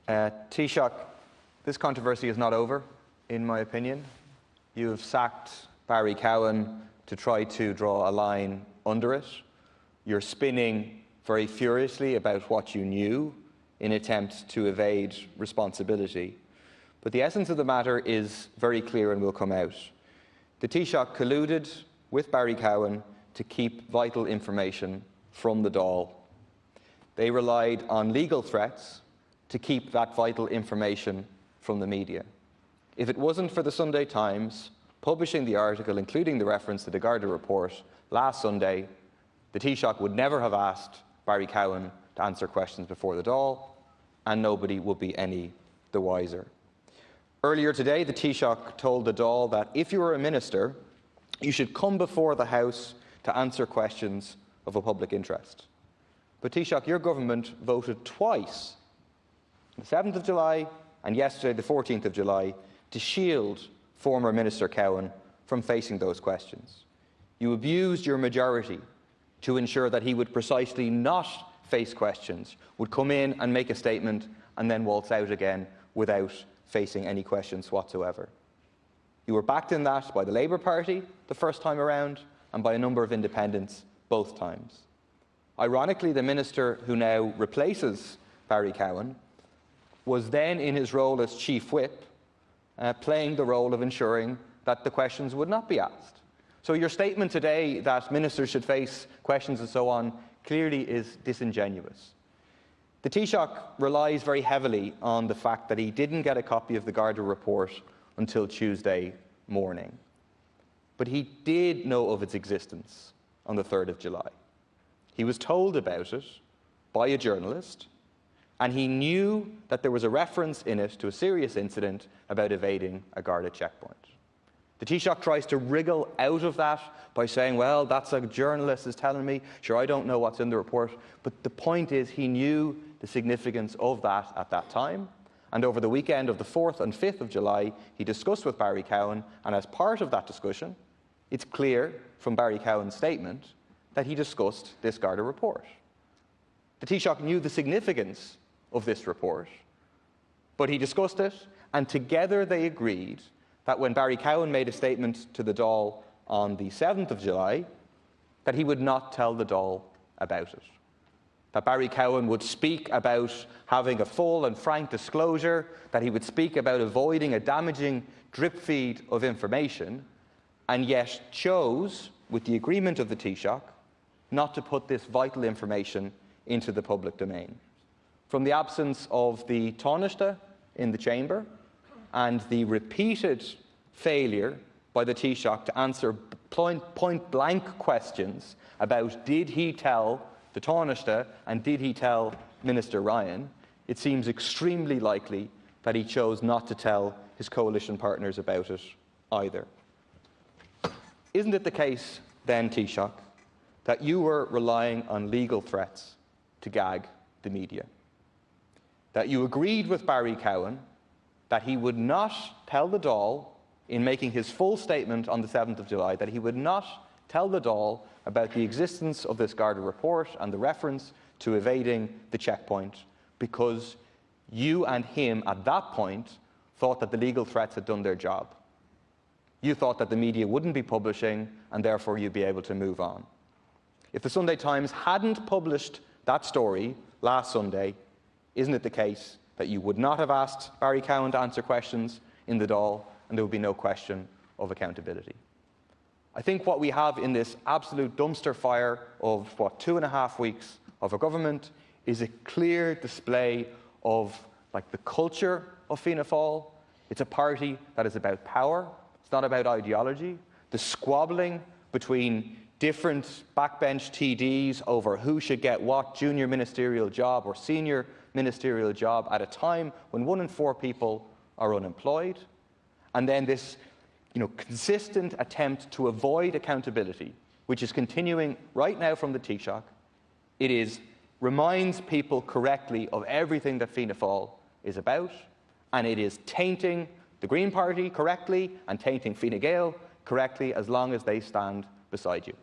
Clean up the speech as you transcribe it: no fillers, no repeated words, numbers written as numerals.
Taoiseach, this controversy is not over, in my opinion. You have sacked Barry Cowen to try to draw a line under it. You're spinning very furiously about what you knew in attempt to evade responsibility. But the essence of the matter is very clear and will come out. The Taoiseach colluded with Barry Cowen to keep vital information from the Dáil. They relied on legal threats to keep that vital information from the media. If it wasn't for the Sunday Times publishing the article, including the reference to the Garda report last Sunday, the Taoiseach would never have asked Barry Cowen to answer questions before the Dáil, and nobody would be any the wiser. Earlier today, the Taoiseach told the Dáil that if you were a minister, you should come before the House to answer questions of a public interest. But Taoiseach, your government voted twice, the 7th of July and yesterday, the 14th of July, to shield former Minister Cowen from facing those questions. You abused your majority to ensure that he would precisely not face questions, would come in and make a statement and then waltz out again without facing any questions whatsoever. You were backed in that by the Labour Party the first time around and by a number of independents both times. Ironically, the minister who now replaces Barry Cowen was then in his role as Chief Whip, playing the role of ensuring that the questions would not be asked. So your statement today that ministers should face questions and so on clearly is disingenuous. The Taoiseach relies very heavily on the fact that he didn't get a copy of the Garda report until Tuesday morning. But he did know of its existence on the 3rd of July. He was told about it by a journalist, and he knew that there was a reference in it to a serious incident about evading a Garda checkpoint. The Taoiseach tries to wriggle out of that by saying, well, that's a journalist is telling me, sure, I don't know what's in the report. But the point is he knew the significance of that at that time. And over the weekend of the 4th and 5th of July, he discussed with Barry Cowen, and as part of that discussion, it's clear from Barry Cowen's statement that he discussed this Garda report. The Taoiseach knew the significance of this report, but he discussed it, and together they agreed that when Barry Cowen made a statement to the Dáil on the 7th of July, that he would not tell the Dáil about it. That Barry Cowen would speak about having a full and frank disclosure, that he would speak about avoiding a damaging drip feed of information, and yet chose, with the agreement of the Taoiseach, not to put this vital information into the public domain. From the absence of the Taoiseach in the chamber and the repeated failure by the Taoiseach to answer point-blank questions about did he tell the Taoiseach and did he tell Minister Ryan, it seems extremely likely that he chose not to tell his coalition partners about it either. Isn't it the case then, Taoiseach, that you were relying on legal threats to gag the media? That you agreed with Barry Cowen that he would not tell the Dáil, in making his full statement on the 7th of July, that he would not tell the Dáil about the existence of this Garda report and the reference to evading the checkpoint, because you and him at that point thought that the legal threats had done their job. You thought that the media wouldn't be publishing and therefore you'd be able to move on. If the Sunday Times hadn't published that story last Sunday, isn't it the case that you would not have asked Barry Cowen to answer questions in the Dáil, and there would be no question of accountability? I think what we have in this absolute dumpster fire of, 2.5 weeks of a government is a clear display of the culture of Fianna Fáil. It's a party that is about power. It's not about ideology. The squabbling between different backbench TDs over who should get what junior ministerial job or senior ministerial job at a time when 1 in 4 people are unemployed. And then this consistent attempt to avoid accountability, which is continuing right now from the Taoiseach. It reminds people correctly of everything that Fianna Fáil is about, and it is tainting the Green Party correctly and tainting Fine Gael correctly as long as they stand beside you.